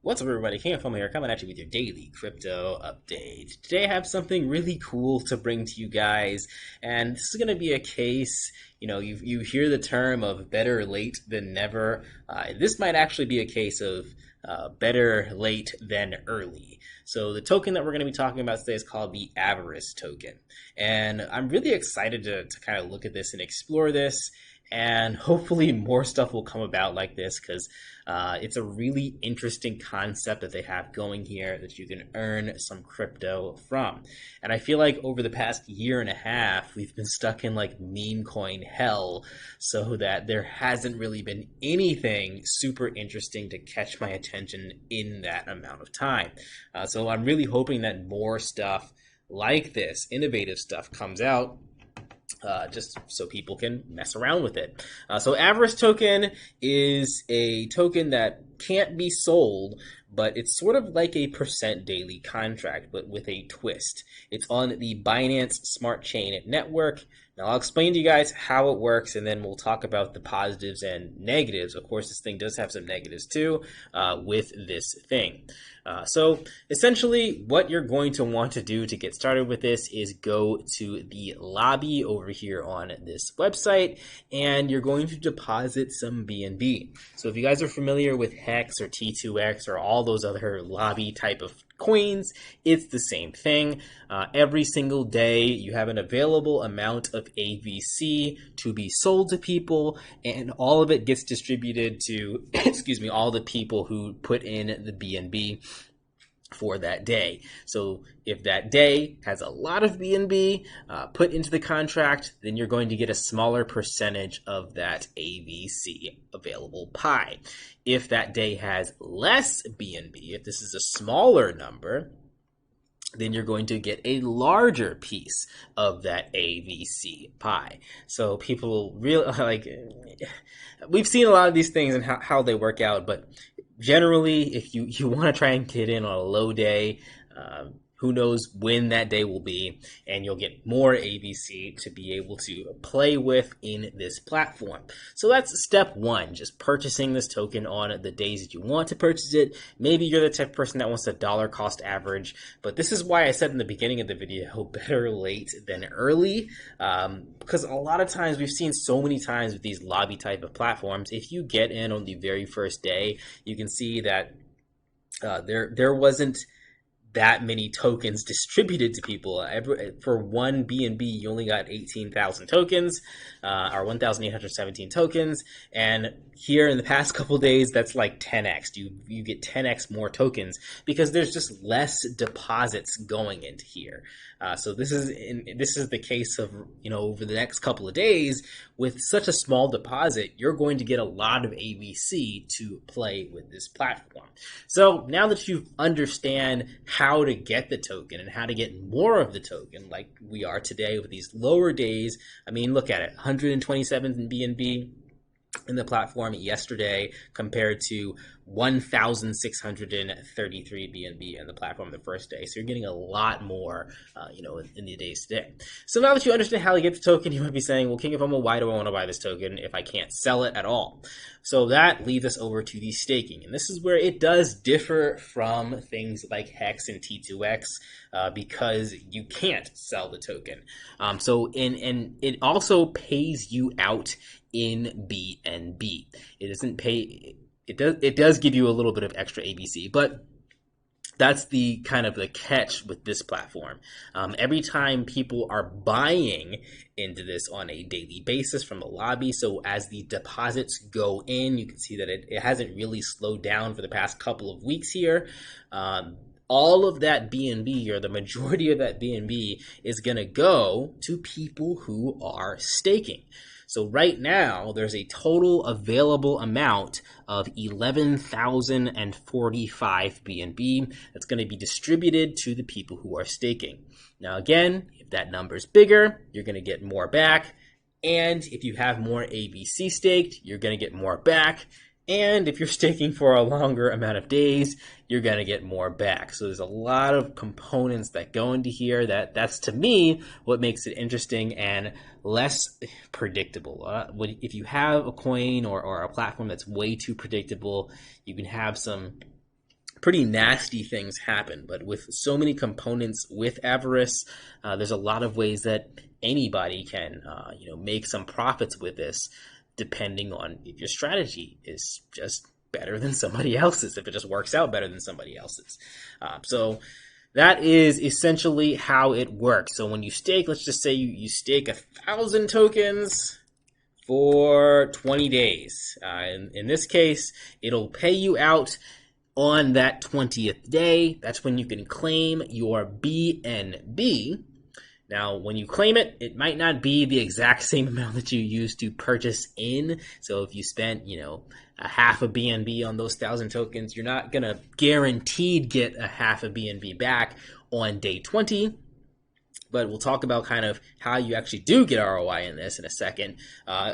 What's up, everybody? King of Fomo here, coming at you with your daily crypto update. Today, I have something really cool to bring to you guys, and this is going to be a case. You hear the term of better late than never. This might actually be a case of better late than early. So, the token that we're going to be talking about today is called the Avarice token, and I'm really excited to kind of look at this and explore this. And hopefully, more stuff will come about like this because it's a really interesting concept that they have going here that you can earn some crypto from. And I feel like over the past year and a half, we've been stuck in like meme coin hell, so that there hasn't really been anything super interesting to catch my attention in that amount of time. So I'm really hoping that more stuff like this, innovative stuff, comes out just so people can mess around with it. So Avarice token is a token that can't be sold, but it's sort of like a percent daily contract, but with a twist. It's on the Binance Smart Chain network. Now I'll explain to you guys how it works, and then we'll talk about the positives and negatives. Of course, this thing does have some negatives too with this thing. So essentially, what you're going to want to do to get started with this is go to the lobby over here on this website, and you're going to deposit some BNB. So if you guys are familiar with Hex or T2X or all those other lobby type of coins, it's the same thing. Every single day you have an available amount of AVC to be sold to people, and all of it gets distributed to excuse me, all the people who put in the BNB for that day. So if that day has a lot of BNB put into the contract, then you're going to get a smaller percentage of that AVC available pie. If that day has less BNB, if this is a smaller number, then you're going to get a larger piece of that AVC pie. So people really like, we've seen a lot of these things and how they work out, but generally, if you want to try and get in on a low day, who knows when that day will be, and you'll get more ABC to be able to play with in this platform. So that's step one, just purchasing this token on the days that you want to purchase it. Maybe you're the type of person that wants a dollar cost average, but this is why I said in the beginning of the video, better late than early, because a lot of times we've seen so many times with these lobby type of platforms, if you get in on the very first day, you can see that there wasn't that many tokens distributed to people. For one BNB, you only got 18,000 tokens, or 1,817 tokens. And here in the past couple of days, that's like 10x. You get 10x more tokens because there's just less deposits going into here. So this is the case of, over the next couple of days, with such a small deposit, you're going to get a lot of ABC to play with this platform. So now that you understand how to get the token and how to get more of the token, like we are today with these lower days, I mean, look at it, 127 in BNB in the platform yesterday compared to 1,633 BNB in the platform the first day. So you're getting a lot more, in the days today. So now that you understand how to get the token, you might be saying, well, King of Fomo, why do I want to buy this token if I can't sell it at all? So that leads us over to the staking. And this is where it does differ from things like Hex and T2X because you can't sell the token. So it also pays you out in BNB. It doesn't pay. It does give you a little bit of extra ABC, but that's the kind of the catch with this platform. Every time people are buying into this on a daily basis from the lobby, so as the deposits go in, you can see that it hasn't really slowed down for the past couple of weeks here. All of that BNB, or the majority of that BNB, is going to go to people who are staking. So right now, there's a total available amount of 11,045 BNB that's going to be distributed to the people who are staking. Now again, if that number is bigger, you're going to get more back. And if you have more ABC staked, you're going to get more back. And if you're staking for a longer amount of days, you're going to get more back. So there's a lot of components that go into here. That's to me what makes it interesting and less predictable. If you have a coin or a platform that's way too predictable, you can have some pretty nasty things happen. But with so many components with Avarice, there's a lot of ways that anybody can, make some profits with this, depending on if your strategy is just better than somebody else's, if it just works out better than somebody else's. So that is essentially how it works. So when you stake, let's just say you stake 1,000 tokens for 20 days. In this case, it'll pay you out on that 20th day. That's when you can claim your BNB. Now, when you claim it, it might not be the exact same amount that you used to purchase in. So if you spent, a half a BNB on those 1,000 tokens, you're not going to guaranteed get a half a BNB back on day 20. But we'll talk about kind of how you actually do get ROI in this in a second.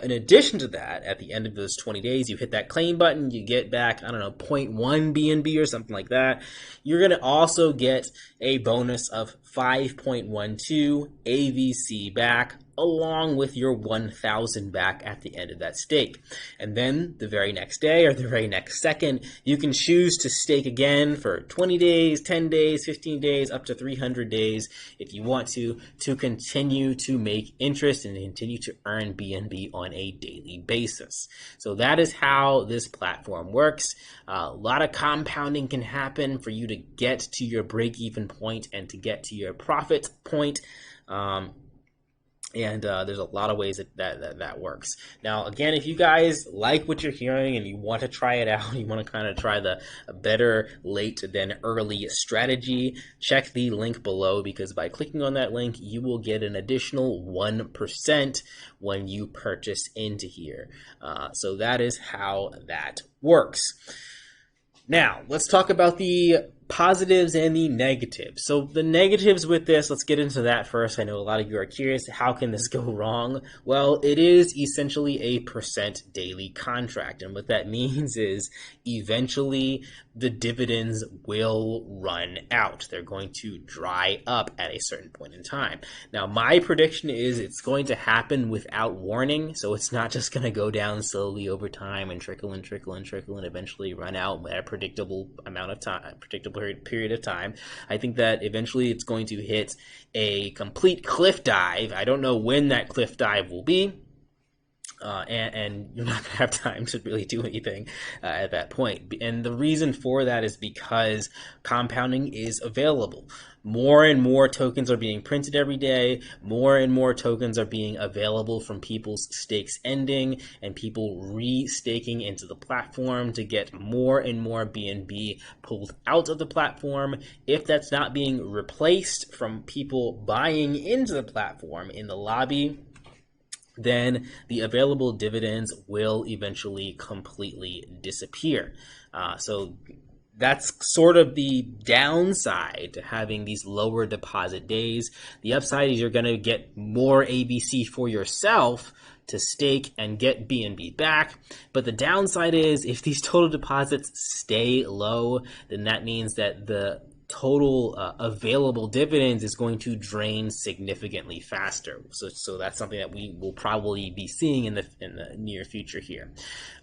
In addition to that, at the end of those 20 days, you hit that claim button, you get back, I don't know, 0.1 BNB or something like that. You're going to also get a bonus of 5.12 AVC back, along with your 1,000 back at the end of that stake. And then the very next day or the very next second, you can choose to stake again for 20 days, 10 days, 15 days, up to 300 days if you want to continue to make interest and continue to earn BNB on a daily basis. So that is how this platform works. A lot of compounding can happen for you to get to your break-even point and to get to your profit point. And there's a lot of ways that works. Now, again, if you guys like what you're hearing and you want to try it out, you want to kind of try the better late than early strategy, check the link below, because by clicking on that link, you will get an additional 1% when you purchase into here. So that is how that works. Now, let's talk about the positives and the negatives. So the negatives with this, let's get into that first. I know a lot of you are curious, how can this go wrong? Well, it is essentially a percent daily contract. And what that means is eventually the dividends will run out. They're going to dry up at a certain point in time. Now, my prediction is it's going to happen without warning. So it's not just going to go down slowly over time and trickle and trickle and trickle and eventually run out at a predictable amount of time, predictable period of time. I think that eventually it's going to hit a complete cliff dive. I don't know when that cliff dive will be. And you're not going to have time to really do anything at that point. And the reason for that is because compounding is available. More and more tokens are being printed every day. More and more tokens are being available from people's stakes ending and people re-staking into the platform to get more and more BNB pulled out of the platform. If that's not being replaced from people buying into the platform in the lobby, then the available dividends will eventually completely disappear. So that's sort of the downside to having these lower deposit days. The upside is you're going to get more ABC for yourself to stake and get BNB back. But the downside is if these total deposits stay low, then that means that the total available dividends is going to drain significantly faster. So that's something that we will probably be seeing in the near future here.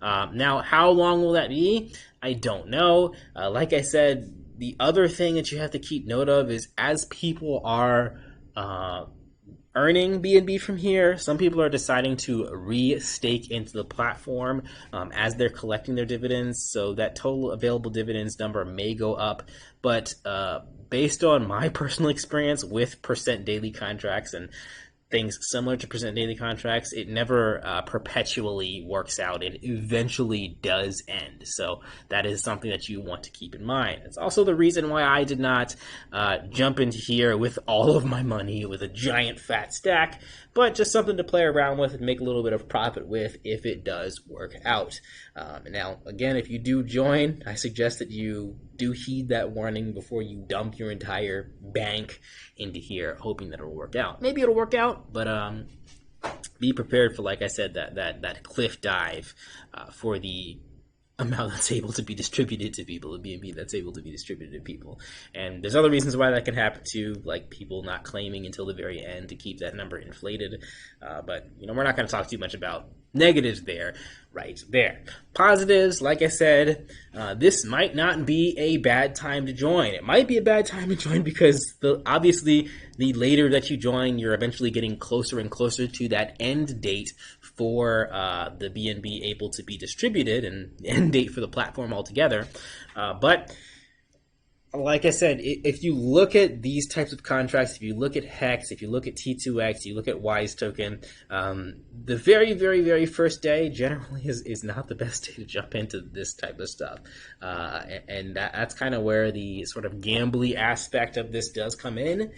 Now, how long will that be? I don't know. Like I said, the other thing that you have to keep note of is as people are earning BNB from here, some people are deciding to re-stake into the platform as they're collecting their dividends. So that total available dividends number may go up. But based on my personal experience with percent daily contracts and things similar to percent daily contracts, it never perpetually works out. It eventually does end. So that is something that you want to keep in mind. It's also the reason why I did not jump into here with all of my money with a giant fat stack, but just something to play around with and make a little bit of profit with if it does work out. Now, again, if you do join, I suggest that you do heed that warning before you dump your entire bank into here, hoping that it'll work out. Maybe it'll work out, but be prepared for, like I said, that cliff dive for the amount that's able to be distributed to people, the BNB that's able to be distributed to people. And there's other reasons why that can happen too, like people not claiming until the very end to keep that number inflated. But we're not going to talk too much about negatives there. right there. Positives, like I said, this might not be a bad time to join. It might be a bad time to join because obviously the later that you join, you're eventually getting closer and closer to that end date for the BNB able to be distributed and end date for the platform altogether. But like I said, if you look at these types of contracts, if you look at Hex, if you look at T2X, you look at Wise Token, the very, very, very first day generally is not the best day to jump into this type of stuff. And that's kind of where the sort of gambly aspect of this does come in.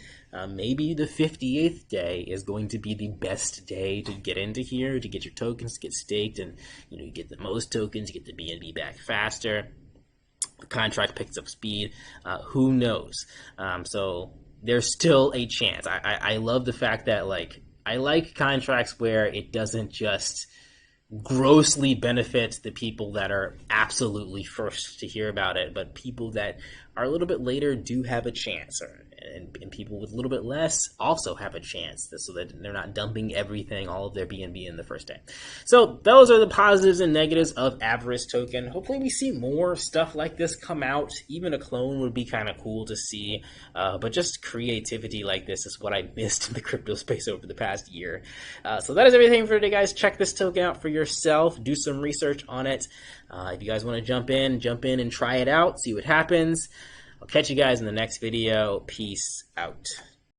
Maybe the 58th day is going to be the best day to get into here, to get your tokens, to get staked, and you get the most tokens, you get the BNB back faster. The contract picks up speed. Who knows? So there's still a chance. I love the fact that I like contracts where it doesn't just grossly benefit the people that are absolutely first to hear about it, but people that are a little bit later do have a chance, and people with a little bit less also have a chance, so that they're not dumping everything, all of their BNB in the first day. So those are the positives and negatives of Avarice token. Hopefully we see more stuff like this come out. Even a clone would be kind of cool to see, but just creativity like this is what I missed in the crypto space over the past year. So that is everything for today, guys. Check this token out for yourself. Do some research on it. If you guys want to jump in and try it out, see what happens. I'll catch you guys in the next video. Peace out.